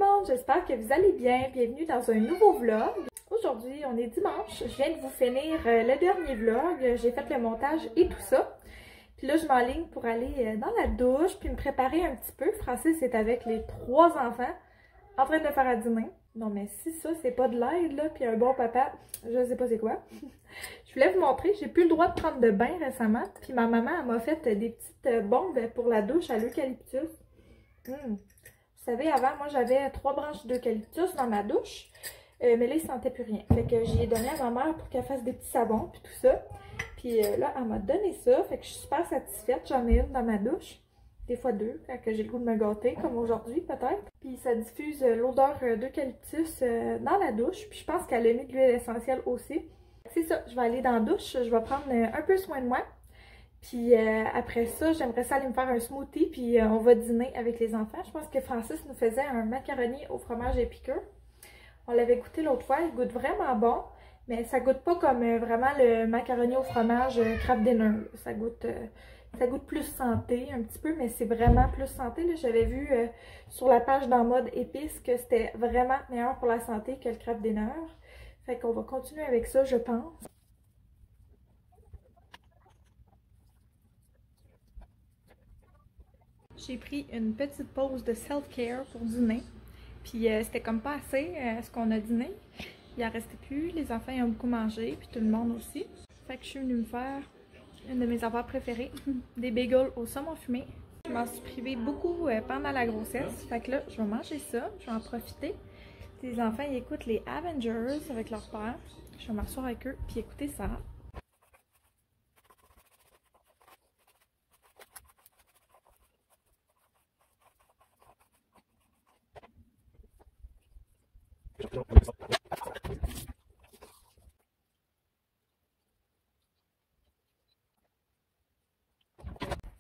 monde, j'espère que vous allez bien. Bienvenue dans un nouveau vlog. Aujourd'hui, on est dimanche. Je viens de vous finir le dernier vlog. J'ai fait le montage et tout ça. Puis là, je m'enligne pour aller dans la douche puis me préparer un petit peu. Francis est avec les 3 enfants en train de faire à dîner. Non mais si ça, c'est pas de l'aide là, puis un bon papa, je sais pas c'est quoi. Je voulais vous montrer, j'ai plus le droit de prendre de bain récemment. Puis ma maman, elle m'a fait des petites bombes pour la douche à l'eucalyptus. Vous savez, avant, moi, j'avais 3 branches d'eucalyptus dans ma douche. Mais là, il ne sentait plus rien. Fait que j'y ai donné à ma mère pour qu'elle fasse des petits savons, puis tout ça. Puis là, elle m'a donné ça. Fait que je suis super satisfaite. J'en ai une dans ma douche. Des fois 2, quand j'ai le goût de me gâter, comme aujourd'hui, peut-être. Puis ça diffuse l'odeur d'eucalyptus dans la douche. Puis je pense qu'elle a mis de l'huile essentielle aussi. C'est ça, je vais aller dans la douche. Je vais prendre un peu soin de moi. Puis après ça, j'aimerais ça aller me faire un smoothie, puis on va dîner avec les enfants. Je pense que Francis nous faisait un macaroni au fromage épicure. On l'avait goûté l'autre fois, il goûte vraiment bon, mais ça goûte pas comme vraiment le macaroni au fromage Kraft Dinner. Ça goûte plus santé un petit peu, mais c'est vraiment plus santé. J'avais vu sur la page dans Mode Épice que c'était vraiment meilleur pour la santé que le Kraft Dinner. Fait qu'on va continuer avec ça, je pense. J'ai pris une petite pause de self-care pour dîner. Puis c'était comme pas assez ce qu'on a dîné. Il en restait plus. Les enfants ils ont beaucoup mangé. Puis tout le monde aussi. Fait que je suis venue me faire une de mes affaires préférées. Des bagels au saumon fumé. Je m'en suis privée beaucoup pendant la grossesse. Fait que là, je vais manger ça. Je vais en profiter. Les enfants ils écoutent les Avengers avec leur père. Je vais m'asseoir avec eux puis écouter ça.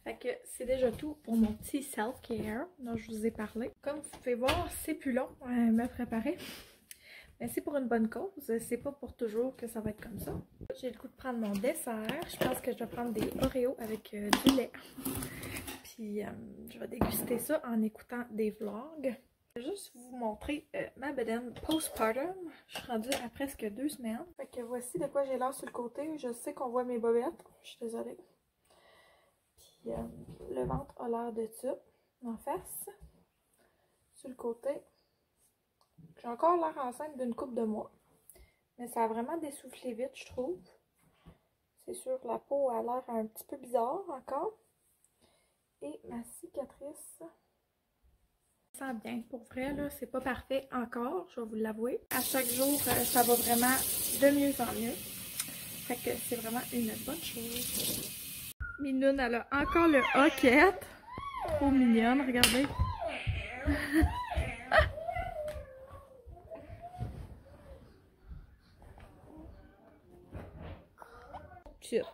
Fait que c'est déjà tout pour mon petit self-care dont je vous ai parlé. Comme vous pouvez voir, c'est plus long à me préparer. Mais c'est pour une bonne cause. C'est pas pour toujours que ça va être comme ça. J'ai le goût de prendre mon dessert. Je pense que je vais prendre des Oreos avec du lait. Puis je vais déguster ça en écoutant des vlogs. Je vais juste vous montrer ma bedaine postpartum. Je suis rendue à presque 2 semaines. Fait que voici de quoi j'ai l'air sur le côté. Je sais qu'on voit mes bobettes. Je suis désolée. Puis le ventre a l'air de ça. En face. Sur le côté. J'ai encore l'air enceinte d'une couple de mois. Mais ça a vraiment dessoufflé vite, je trouve. C'est sûr que la peau a l'air un petit peu bizarre encore. Et ma cicatrice... Ça sent bien. Pour vrai, là, c'est pas parfait encore, je vais vous l'avouer. À chaque jour, ça va vraiment de mieux en mieux. Fait que c'est vraiment une bonne chose. Minoune, elle a encore le hoquette. Trop mignonne, regardez.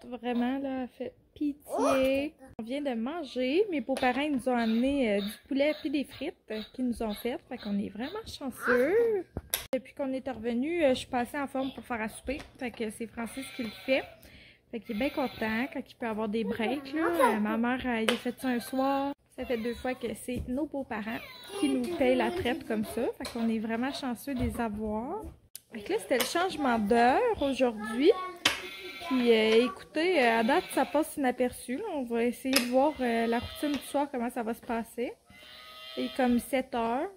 Vraiment, là, elle fait pitié. On vient de manger. Mes beaux-parents nous ont amené du poulet et des frites qu'ils nous ont faites. Fait qu'on est vraiment chanceux. Depuis qu'on est revenu, je suis passée en forme pour faire à souper. Fait que c'est Francis qui le fait. Fait qu'il est bien content quand il peut avoir des breaks. Là. Ma mère, elle a fait ça un soir. Ça fait 2 fois que c'est nos beaux-parents qui nous payent la traite comme ça. Fait qu'on est vraiment chanceux de les avoir. Fait que là, c'était le changement d'heure aujourd'hui. Puis écoutez, à date, ça passe inaperçu. Là. On va essayer de voir la routine du soir, comment ça va se passer. Et comme 7 heures,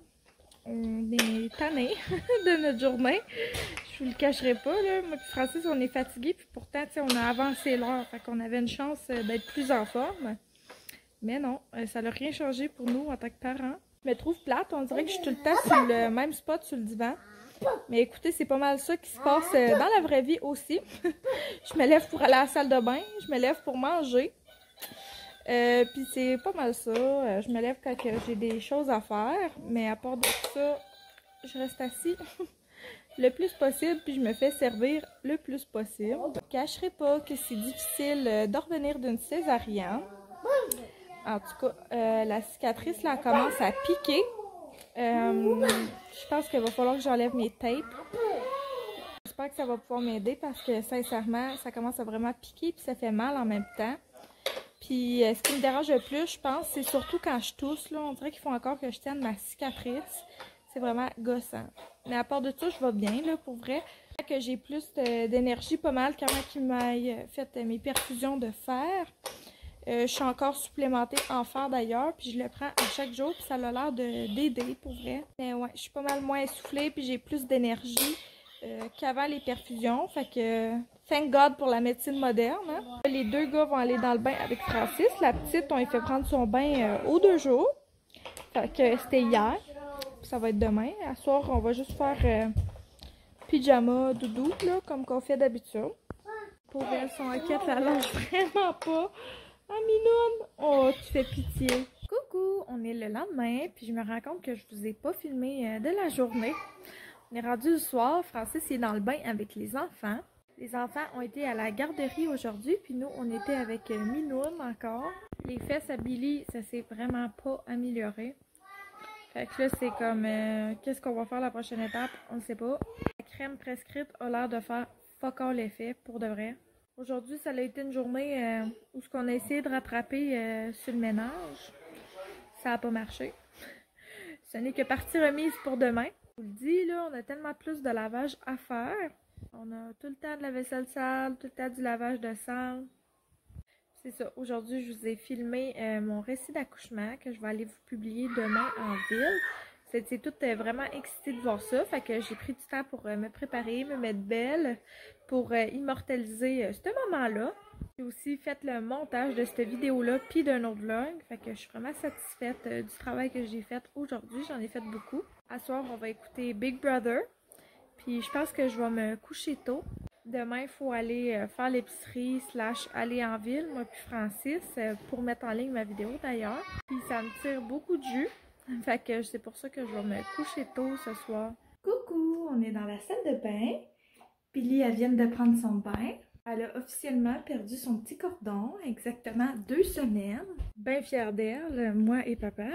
on est tanné de notre journée. Je vous le cacherai pas, là. Moi et Francis, on est fatigués. Puis pourtant, on a avancé l'heure. Fait qu'on avait une chance d'être plus en forme. Mais non, ça n'a rien changé pour nous en tant que parents. Je me trouve plate. On dirait que je suis tout le temps sur le même spot sur le divan. Mais écoutez, c'est pas mal ça qui se passe dans la vraie vie aussi. Je me lève pour aller à la salle de bain. Je me lève pour manger. Puis c'est pas mal ça. Je me lève quand j'ai des choses à faire. Mais à part de ça, je reste assis le plus possible. Puis je me fais servir le plus possible. Je ne cacherai pas que c'est difficile de revenir d'une césarienne. En tout cas, la cicatrice là commence à piquer. Je pense qu'il va falloir que j'enlève mes tapes. J'espère que ça va pouvoir m'aider parce que sincèrement, ça commence à vraiment piquer puis ça fait mal en même temps. Puis ce qui me dérange le plus, je pense, c'est surtout quand je tousse. Là, on dirait qu'il faut encore que je tienne ma cicatrice. C'est vraiment gossant. Mais à part de ça, je vais bien, là, pour vrai. Que j'ai plus d'énergie pas mal qu'avant qu'il m'aille fait mes perfusions de fer. Je suis encore supplémentée en fer d'ailleurs, puis je le prends à chaque jour, puis ça a l'air d'aider pour vrai. Mais ouais, je suis pas mal moins essoufflée, puis j'ai plus d'énergie qu'avant les perfusions. Fait que, thank God pour la médecine moderne. Hein? Les deux gars vont aller dans le bain avec Francis. La petite, on lui fait prendre son bain aux 2 jours. Fait que c'était hier, puis ça va être demain. À soir, on va juste faire pyjama, doudou, là, comme qu'on fait d'habitude. Pour elles, son enquête, elle lâche vraiment pas. Ah, Minoune! Oh, tu fais pitié. Coucou! On est le lendemain, puis je me rends compte que je vous ai pas filmé de la journée. On est rendu le soir. Francis est dans le bain avec les enfants. Les enfants ont été à la garderie aujourd'hui, puis nous, on était avec Minoune encore. Les fesses à Billy, ça s'est vraiment pas amélioré. Fait que là, c'est comme, qu'est-ce qu'on va faire la prochaine étape? On ne sait pas. La crème prescrite a l'air de faire fuck all l'effet, pour de vrai. Aujourd'hui, ça a été une journée où on a essayé de rattraper sur le ménage. Ça n'a pas marché. Ce n'est que partie remise pour demain. Je vous le dis, là, on a tellement plus de lavage à faire. On a tout le temps de la vaisselle sale, tout le temps du lavage de sale. C'est ça. Aujourd'hui, je vous ai filmé mon récit d'accouchement que je vais aller vous publier demain en ville. C'est tout vraiment excité de voir ça. Fait que j'ai pris du temps pour me préparer, me mettre belle, pour immortaliser ce moment-là. J'ai aussi fait le montage de cette vidéo-là, puis d'un autre vlog. Fait que je suis vraiment satisfaite du travail que j'ai fait aujourd'hui. J'en ai fait beaucoup. À soir, on va écouter Big Brother. Puis je pense que je vais me coucher tôt. Demain, il faut aller faire l'épicerie / aller en ville, moi puis Francis, pour mettre en ligne ma vidéo d'ailleurs. Puis ça me tire beaucoup de jus. Fait que c'est pour ça que je vais me coucher tôt ce soir. Coucou, on est dans la salle de bain. Billy, elle vient de prendre son bain. Elle a officiellement perdu son petit cordon, exactement 2 semaines. Bien fière d'elle, moi et papa.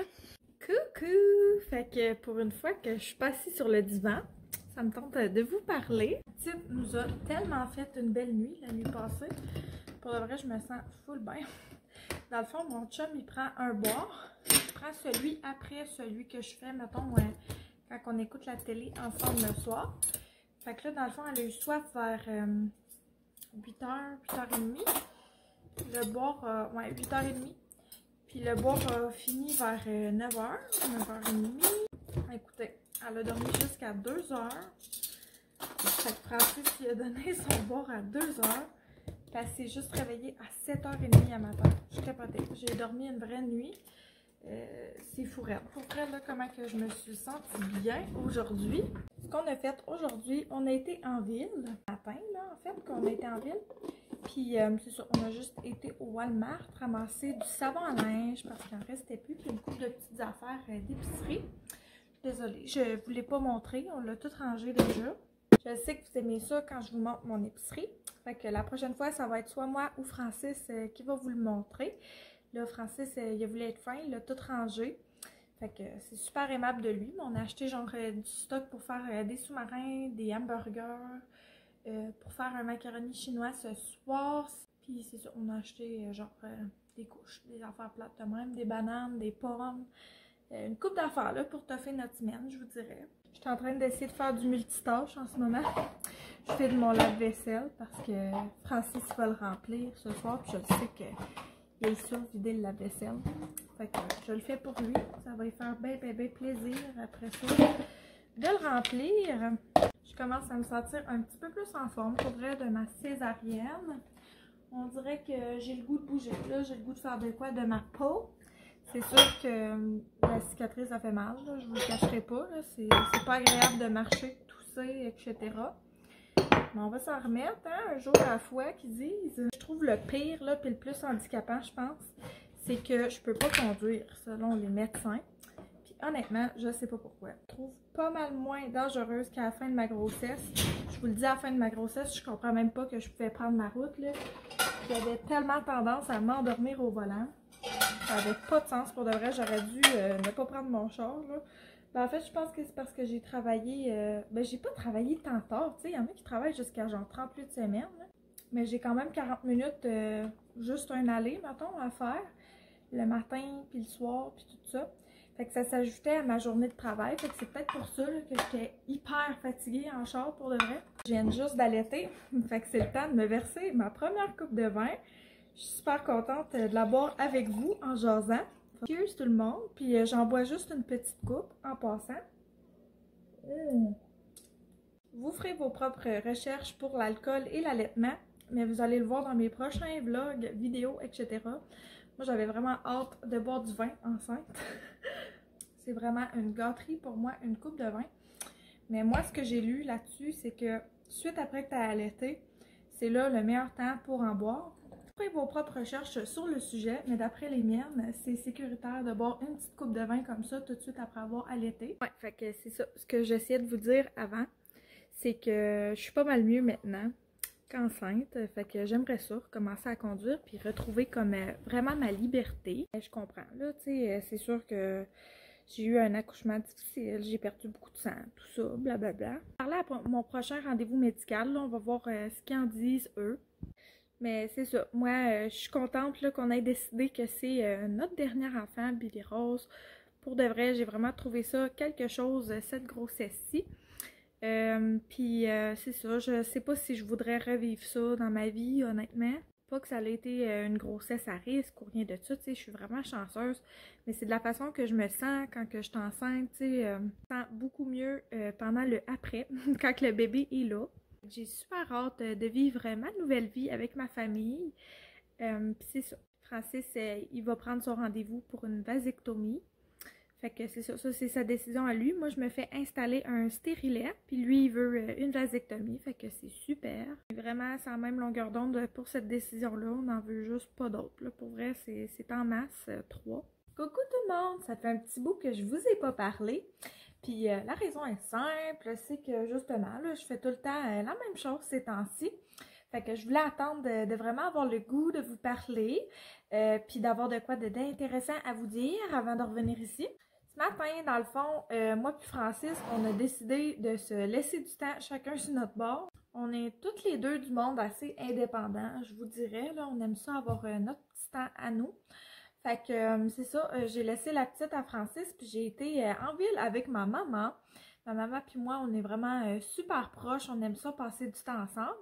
Coucou! Fait que pour une fois que je suis pas assise sur le divan, ça me tente de vous parler. La petite nous a tellement fait une belle nuit la nuit passée. Pour le vrai, je me sens full bien. Dans le fond, mon chum, il prend un boire. Je prends celui après celui que je fais, mettons, quand on écoute la télé ensemble le soir. Fait que là, dans le fond, elle a eu soif vers 8h, 8h30. Le boire, ouais, 8h30. Puis le boire a fini vers 9h, 9h30. Écoutez, elle a dormi jusqu'à 2h. Fait que Francis lui a donné son boire à 2h. Puis elle s'est juste réveillée à 7h30 à matin. Je capotais. J'ai dormi une vraie nuit. C'est fou raide. Pour vrai, là, comment que je me suis sentie bien aujourd'hui. Ce qu'on a fait aujourd'hui, on a été en ville. Le matin, là, en fait, qu'on a été en ville. Puis, c'est ça, on a juste été au Walmart ramasser du savon à linge parce qu'il en restait plus. Puis une couple de petites affaires d'épicerie. Désolée, je vous l'ai pas montré. On l'a tout rangé déjà. Je sais que vous aimez ça quand je vous montre mon épicerie. Fait que la prochaine fois, ça va être soit moi ou Francis qui va vous le montrer. Là, Francis, il a voulu être fin, il a tout rangé. Fait que c'est super aimable de lui. On a acheté genre du stock pour faire des sous-marins, des hamburgers, pour faire un macaroni chinois ce soir. Puis c'est ça, on a acheté genre des couches, des affaires plates de même, des bananes, des pommes. Une coupe d'affaires là pour toffer notre semaine, je vous dirais. Je suis en train d'essayer de faire du multitâche en ce moment. Je fais de mon lave-vaisselle parce que Francis va le remplir ce soir. Puis je sais qu'il est sûr de vider le lave-vaisselle. Fait que je le fais pour lui. Ça va lui faire bien plaisir après ça de le remplir. Je commence à me sentir un petit peu plus en forme pour vrai de ma césarienne. On dirait que j'ai le goût de bouger. Là, j'ai le goût de faire de quoi de ma peau. C'est sûr que la cicatrice a fait mal, là, je vous le cacherai pas. C'est pas agréable de marcher, de tousser, etc. Mais on va s'en remettre, hein, un jour à la fois qu'ils disent. Je trouve le pire, là, puis le plus handicapant, je pense, c'est que je peux pas conduire, selon les médecins. Puis honnêtement, je sais pas pourquoi. Je trouve pas mal moins dangereuse qu'à la fin de ma grossesse. Je vous le dis, à la fin de ma grossesse, je comprends même pas que je pouvais prendre ma route, là. J'avais tellement tendance à m'endormir au volant. Ça n'avait pas de sens pour de vrai. J'aurais dû ne pas prendre mon char, là. Ben, en fait, je pense que c'est parce que j'ai travaillé... ben, j'ai pas travaillé tant tard, tu sais. Il y en a qui travaillent jusqu'à genre 38 semaines, là. Mais j'ai quand même 40 minutes, juste un aller, mettons, à faire. Le matin, puis le soir, puis tout ça. Fait que ça s'ajoutait à ma journée de travail. Fait que c'est peut-être pour ça là, que j'étais hyper fatiguée en char pour de vrai. Je viens juste d'allaiter. Fait que c'est le temps de me verser ma première coupe de vin. Je suis super contente de la boire avec vous en jasant. Cheers tout le monde. Puis j'en bois juste une petite coupe en passant. Vous ferez vos propres recherches pour l'alcool et l'allaitement. Mais vous allez le voir dans mes prochains vlogs, vidéos, etc. Moi, j'avais vraiment hâte de boire du vin enceinte. C'est vraiment une gâterie pour moi, une coupe de vin. Mais moi, ce que j'ai lu là-dessus, c'est que suite après que tu as allaité, c'est là le meilleur temps pour en boire. Faites vos propres recherches sur le sujet, mais d'après les miennes, c'est sécuritaire de boire une petite coupe de vin comme ça tout de suite après avoir allaité. Ouais, fait que c'est ça. Ce que j'essayais de vous dire avant, c'est que je suis pas mal mieux maintenant qu'enceinte. Fait que j'aimerais ça, recommencer à conduire puis retrouver comme vraiment ma liberté. Je comprends, là, tu sais, c'est sûr que j'ai eu un accouchement difficile, j'ai perdu beaucoup de sang, tout ça, blablabla. Parler à mon prochain rendez-vous médical, là, on va voir ce qu'ils en disent eux. Mais c'est ça, moi, je suis contente qu'on ait décidé que c'est notre dernier enfant, Billy Rose. Pour de vrai, j'ai vraiment trouvé ça quelque chose, cette grossesse-ci. Puis c'est ça, je sais pas si je voudrais revivre ça dans ma vie, honnêtement. Pas que ça a été une grossesse à risque ou rien de ça, tu sais, je suis vraiment chanceuse. Mais c'est de la façon que je me sens quand que je suis enceinte, tu sais, je me sens beaucoup mieux pendant le après, quand le bébé est là. J'ai super hâte de vivre ma nouvelle vie avec ma famille. Puis c'est ça, Francis, il va prendre son rendez-vous pour une vasectomie. Fait que c'est ça, c'est sa décision à lui. Moi, je me fais installer un stérilet, puis lui, il veut une vasectomie, fait que c'est super. Vraiment, c'est en même longueur d'onde pour cette décision-là, on n'en veut juste pas d'autres. Pour vrai, c'est en masse 3. Coucou tout le monde, ça fait un petit bout que je vous ai pas parlé. Puis la raison est simple, c'est que justement, là, je fais tout le temps la même chose ces temps-ci. Fait que je voulais attendre de vraiment avoir le goût de vous parler, puis d'avoir de quoi d'intéressant à vous dire avant de revenir ici. Ce matin, dans le fond, moi puis Francis, on a décidé de se laisser du temps chacun sur notre bord. On est toutes les deux du monde assez indépendants, je vous dirais. Là, on aime ça avoir notre petit temps à nous. Fait que c'est ça, j'ai laissé la petite à Francis, puis j'ai été en ville avec ma maman. Ma maman puis moi, on est vraiment super proches, on aime ça passer du temps ensemble.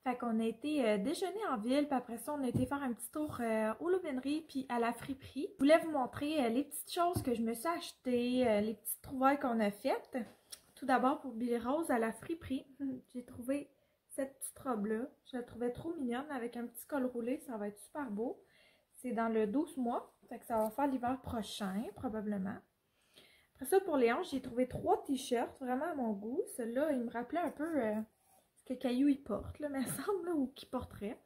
Fait qu'on a été déjeuner en ville, puis après ça, on a été faire un petit tour aux l'aubainerie puis à la friperie. Je voulais vous montrer les petites choses que je me suis achetées, les petites trouvailles qu'on a faites. Tout d'abord, pour Billy Rose, à la friperie, j'ai trouvé cette petite robe-là. Je la trouvais trop mignonne, avec un petit col roulé, ça va être super beau. C'est dans le 12 mois, fait que ça va faire l'hiver prochain, probablement. Après ça, pour les hanches, j'ai trouvé 3 t-shirts, vraiment à mon goût. Celui-là, il me rappelait un peu ce que Caillou il porte, là, me semble, là, ou qu'il porterait.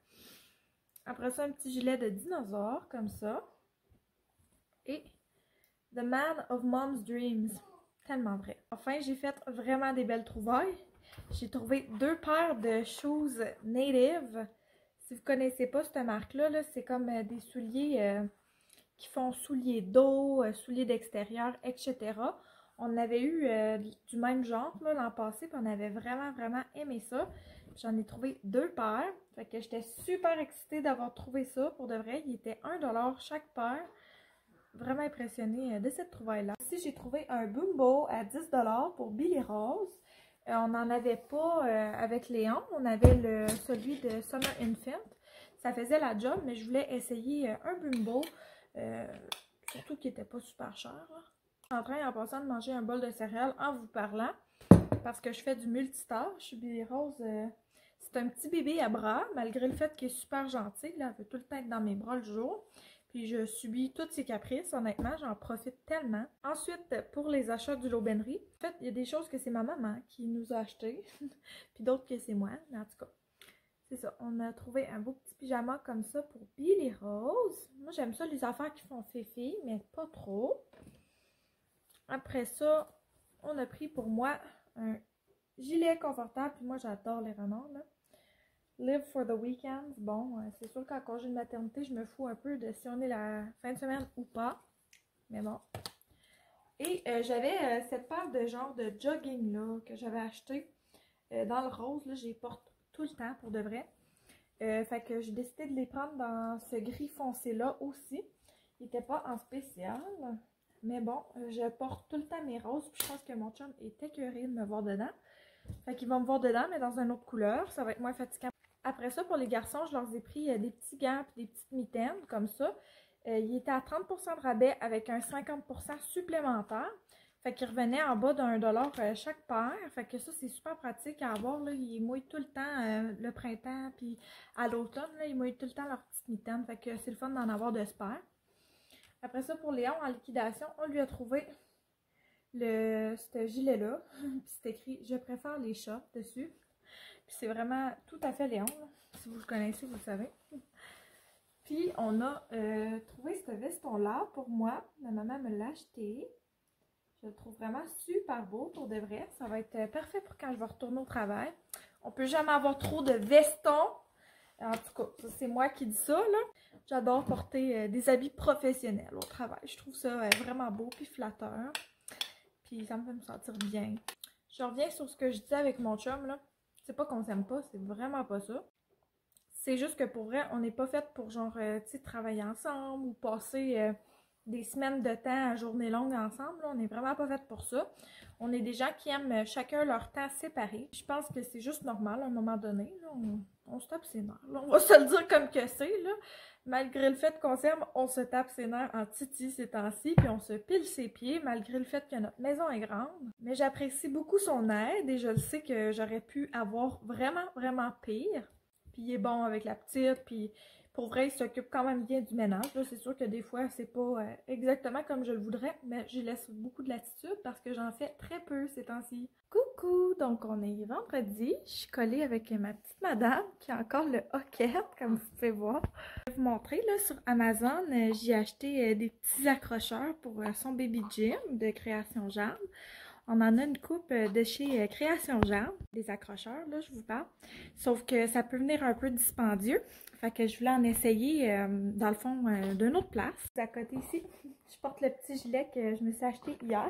Après ça, un petit gilet de dinosaure, comme ça. Et The Man of Mom's Dreams. Tellement vrai. Enfin, j'ai fait vraiment des belles trouvailles. J'ai trouvé 2 paires de shoes native. Si vous ne connaissez pas cette marque-là, -là, c'est comme des souliers qui font souliers d'eau, souliers d'extérieur, etc. On avait eu du même genre l'an passé, puis on avait vraiment aimé ça. J'en ai trouvé 2 paires. Fait que j'étais super excitée d'avoir trouvé ça. Pour de vrai, il était 1 $ chaque paire. Vraiment impressionnée de cette trouvaille-là. Ici, j'ai trouvé un Bumbo à 10 $ pour Billy Rose. On n'en avait pas avec Léon. On avait celui de Summer Infant. Ça faisait la job, mais je voulais essayer un Bumbo. Surtout qu'il n'était pas super cher. Là. Je suis en train, en passant, de manger un bol de céréales en vous parlant. Parce que je fais du multitâche. Billy Rose, c'est un petit bébé à bras. Malgré le fait qu'il est super gentil. Là, elle veut tout le temps être dans mes bras le jour. Puis je subis toutes ses caprices, honnêtement, j'en profite tellement. Ensuite, pour les achats du l'aubainerie, en fait, il y a des choses que c'est ma maman qui nous a achetées, puis d'autres que c'est moi, mais en tout cas, c'est ça. On a trouvé un beau petit pyjama comme ça pour Billy Rose. Moi, j'aime ça, les affaires qui font féfé, mais pas trop. Après ça, on a pris pour moi un gilet confortable, puis moi, j'adore les renards, là. Live for the weekend. Bon, c'est sûr qu'en congé de maternité, je me fous un peu de si on est la fin de semaine ou pas. Mais bon. Et j'avais cette paire de genre de jogging là que j'avais acheté dans le rose. Là, je les porte tout le temps pour de vrai. Fait que j'ai décidé de les prendre dans ce gris foncé là aussi. Il n'était pas en spécial. Mais bon, je porte tout le temps mes roses. Puis je pense que mon chum est écœuré de me voir dedans. Fait qu'il va me voir dedans, mais dans une autre couleur. Ça va être moins fatigant. Après ça, pour les garçons, je leur ai pris des petits gants et des petites mitaines, comme ça. Il était à 30% de rabais avec un 50% supplémentaire. Fait qu'il revenait en bas d'un dollar chaque paire. Fait que ça, c'est super pratique à avoir. Là. Ils mouillent tout le temps le printemps, puis à l'automne, ils mouillent tout le temps leurs petites mitaines. Fait que c'est le fun d'en avoir de ce paire. Après ça, pour Léon, en liquidation, on lui a trouvé ce gilet-là. Puis c'est écrit « Je préfère les chats » dessus. Puis c'est vraiment tout à fait Léon. Là. Si vous le connaissez, vous le savez. Puis on a trouvé ce veston-là pour moi. Ma maman me l'a acheté. Je le trouve vraiment super beau pour de vrai. Ça va être parfait pour quand je vais retourner au travail. On peut jamais avoir trop de vestons. En tout cas, c'est moi qui dis ça, là. J'adore porter des habits professionnels au travail. Je trouve ça vraiment beau puis flatteur. Puis ça me fait me sentir bien. Je reviens sur ce que je disais avec mon chum, là. C'est pas qu'on s'aime pas, c'est vraiment pas ça. C'est juste que pour vrai, on n'est pas fait pour genre, tu sais, travailler ensemble ou passer des semaines de temps à journée longue ensemble. Là. On n'est vraiment pas fait pour ça. On est des gens qui aiment chacun leur temps séparé. Je pense que c'est juste normal à un moment donné. Là, on se tape ses nerfs. Là. On va se le dire comme que c'est. Là. Malgré le fait qu'on s'aime, on se tape ses nerfs en titi ces temps-ci. Puis on se pile ses pieds malgré le fait que notre maison est grande. Mais j'apprécie beaucoup son aide et je le sais que j'aurais pu avoir vraiment, vraiment pire. Puis il est bon avec la petite, puis pour vrai, il s'occupe quand même bien du ménage. C'est sûr que des fois, c'est pas exactement comme je le voudrais, mais j'y laisse beaucoup de latitude parce que j'en fais très peu ces temps-ci. Coucou! Donc, on est vendredi. Je suis collée avec ma petite madame qui a encore le hockey, comme vous pouvez voir. Je vais vous montrer, là, sur Amazon, j'ai acheté des petits accrocheurs pour son baby gym de Création Jeanne. On en a une coupe de chez Création Jeanne, des accrocheurs, là, je vous parle. Sauf que ça peut venir un peu dispendieux. Fait que je voulais en essayer, dans le fond, d'une autre place. À côté ici, je porte le petit gilet que je me suis acheté hier.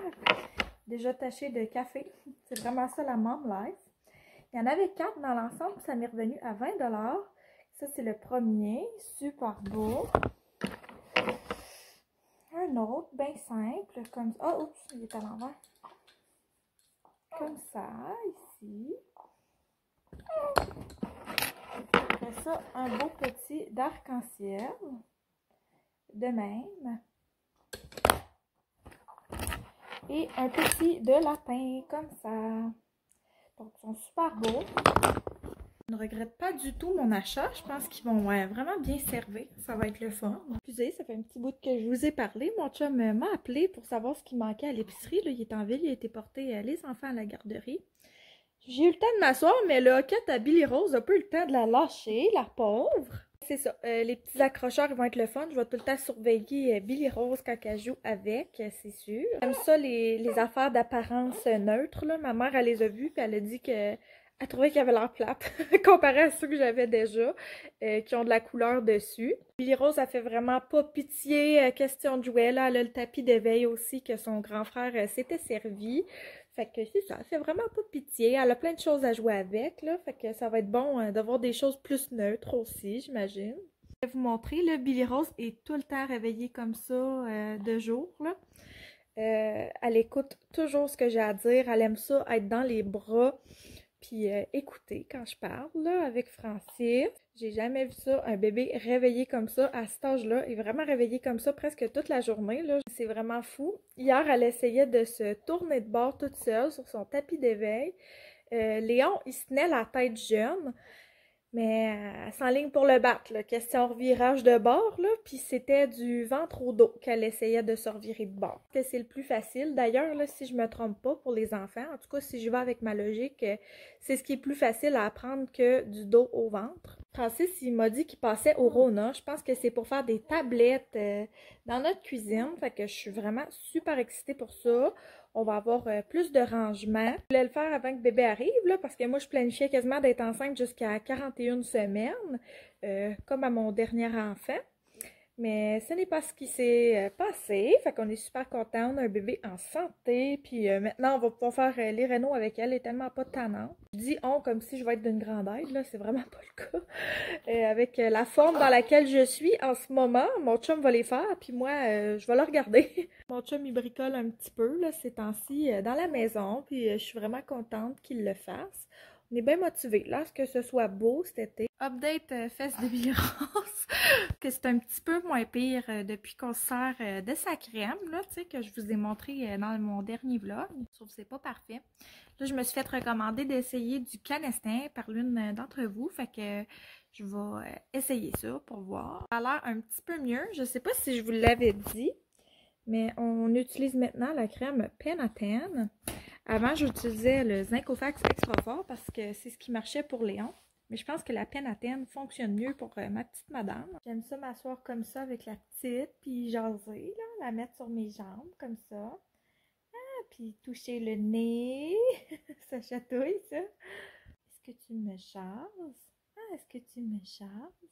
Déjà taché de café. C'est vraiment ça la Mom Life. Il y en avait 4 dans l'ensemble, ça m'est revenu à 20 $. Ça, c'est le premier. Super beau. Un autre, bien simple. Comme ça. Oh, oups, il est à l'envers. Comme ça, ici. Après ça, un beau petit d'arc-en-ciel. De même. Et un petit de lapin, comme ça. Donc, ils sont super beaux. Je ne regrette pas du tout mon achat. Je pense qu'ils vont vraiment bien servir. Ça va être le fun. Excusez, ça fait un petit bout que je vous ai parlé. Mon chum m'a appelé pour savoir ce qui manquait à l'épicerie. Il est en ville, il a été porter les enfants à la garderie. J'ai eu le temps de m'asseoir, mais le hoquette à Billy Rose n'a pas eu le temps de la lâcher, la pauvre. C'est ça, les petits accrocheurs ils vont être le fun. Je vais tout le temps surveiller Billy Rose quand elle joue avec, c'est sûr. J'aime ça, les affaires d'apparence neutre. Là. Ma mère, elle les a vues, puis elle a dit que elle trouvait qu'il avait l'air plate, comparé à ceux que j'avais déjà, qui ont de la couleur dessus. Billy Rose, elle fait vraiment pas pitié, question de jouet. Là, elle a le tapis d'éveil aussi que son grand frère s'était servi. Fait que c'est ça, elle fait vraiment pas pitié. Elle a plein de choses à jouer avec, là. Fait que ça va être bon d'avoir des choses plus neutres aussi, j'imagine. Je vais vous montrer, là, Billy Rose est tout le temps réveillée comme ça de jour, là. Elle écoute toujours ce que j'ai à dire. Elle aime ça, être dans les bras. Puis écouter quand je parle là, avec Francis. J'ai jamais vu ça, un bébé réveillé comme ça à cet âge-là. Il est vraiment réveillé comme ça presque toute la journée. C'est vraiment fou. Hier, elle essayait de se tourner de bord toute seule sur son tapis d'éveil. Léon, il se tenait la tête jeune. Mais elle s'enligne pour le battre, là. Question revirage de bord, là. Puis c'était du ventre au dos qu'elle essayait de se revirer de bord. C'est le plus facile. D'ailleurs, là, si je me trompe pas pour les enfants, en tout cas, si je vais avec ma logique, c'est ce qui est plus facile à apprendre que du dos au ventre. Francis, il m'a dit qu'il passait au Rona. Je pense que c'est pour faire des tablettes dans notre cuisine. Fait que je suis vraiment super excitée pour ça. On va avoir plus de rangement. Je voulais le faire avant que bébé arrive, là, parce que moi, je planifiais quasiment d'être enceinte jusqu'à 41 semaines, comme à mon dernier enfant. Mais ce n'est pas ce qui s'est passé. Fait qu'on est super contents. On a un bébé en santé. Puis maintenant, on va pouvoir faire les rénaux avec elle. Elle est tellement pas tannante. Je dis on comme si je vais être d'une grande aide. Là, c'est vraiment pas le cas. Avec la forme dans laquelle je suis en ce moment, mon chum va les faire. Puis moi, je vais le regarder. Mon chum, il bricole un petit peu là, ces temps-ci dans la maison. Puis je suis vraiment contente qu'il le fasse. On est bien motivés. Là, ce que ce soit beau cet été. Update fesses de Bill-Rose. Que c'est un petit peu moins pire depuis qu'on se sert de sa crème, là, tu sais, que je vous ai montré dans mon dernier vlog. Sauf que c'est pas parfait. Là, je me suis fait recommander d'essayer du Canestin par l'une d'entre vous. Fait que je vais essayer ça pour voir. Ça a l'air un petit peu mieux. Je sais pas si je vous l'avais dit, mais on utilise maintenant la crème Pantene. Avant, j'utilisais le Zincofax Extra Fort parce que c'est ce qui marchait pour Léon. Mais je pense que la Pantene fonctionne mieux pour ma petite madame. J'aime ça m'asseoir comme ça avec la petite, puis jaser, là, la mettre sur mes jambes comme ça. Ah, puis toucher le nez. Ça chatouille, ça. Est-ce que tu me jases? Ah, est-ce que tu me jases?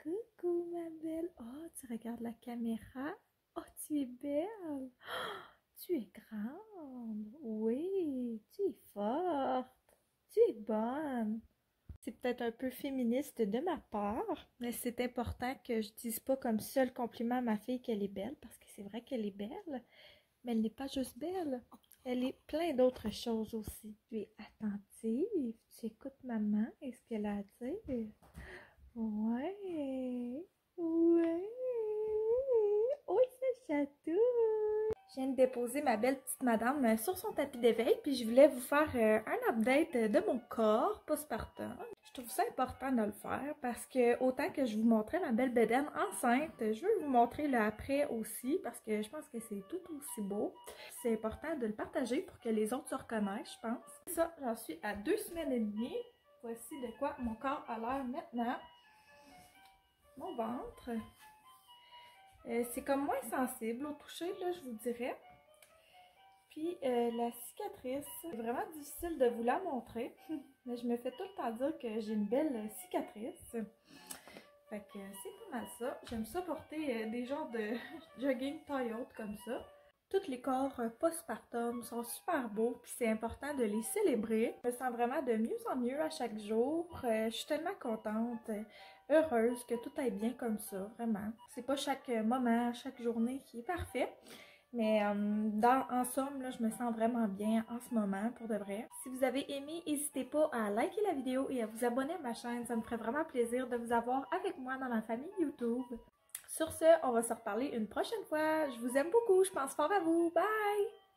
Coucou, ma belle. Oh, tu regardes la caméra? Oh, tu es belle. Oh, tu es grande. Oui, tu es forte. Tu es bonne. C'est peut-être un peu féministe de ma part, mais c'est important que je dise pas comme seul compliment à ma fille qu'elle est belle, parce que c'est vrai qu'elle est belle, mais elle n'est pas juste belle. Elle est plein d'autres choses aussi. Tu es attentive, tu écoutes maman et ce qu'elle a à dire. Ouais, ouais. Oh, ça chatouille. Je viens de déposer ma belle petite madame sur son tapis d'éveil, puis je voulais vous faire un update de mon corps postpartum. Je trouve ça important de le faire parce que autant que je vous montrais ma belle bédaine enceinte, je veux vous montrer le après aussi parce que je pense que c'est tout aussi beau. C'est important de le partager pour que les autres se reconnaissent, je pense. Ça, j'en suis à 2 semaines et demie. Voici de quoi mon corps a l'air maintenant. Mon ventre. C'est comme moins sensible au toucher, là, je vous dirais. Puis la cicatrice, c'est vraiment difficile de vous la montrer. Mais je me fais tout le temps dire que j'ai une belle cicatrice. Fait que c'est pas mal ça. J'aime ça porter des genres de jogging taille haute comme ça. Tous les corps postpartum sont super beaux, puis c'est important de les célébrer. Je me sens vraiment de mieux en mieux à chaque jour. Je suis tellement contente, heureuse que tout aille bien comme ça, vraiment. C'est pas chaque moment, chaque journée qui est parfait, mais en somme, là, je me sens vraiment bien en ce moment, pour de vrai. Si vous avez aimé, n'hésitez pas à liker la vidéo et à vous abonner à ma chaîne. Ça me ferait vraiment plaisir de vous avoir avec moi dans ma famille YouTube. Sur ce, on va se reparler une prochaine fois. Je vous aime beaucoup, je pense fort à vous. Bye!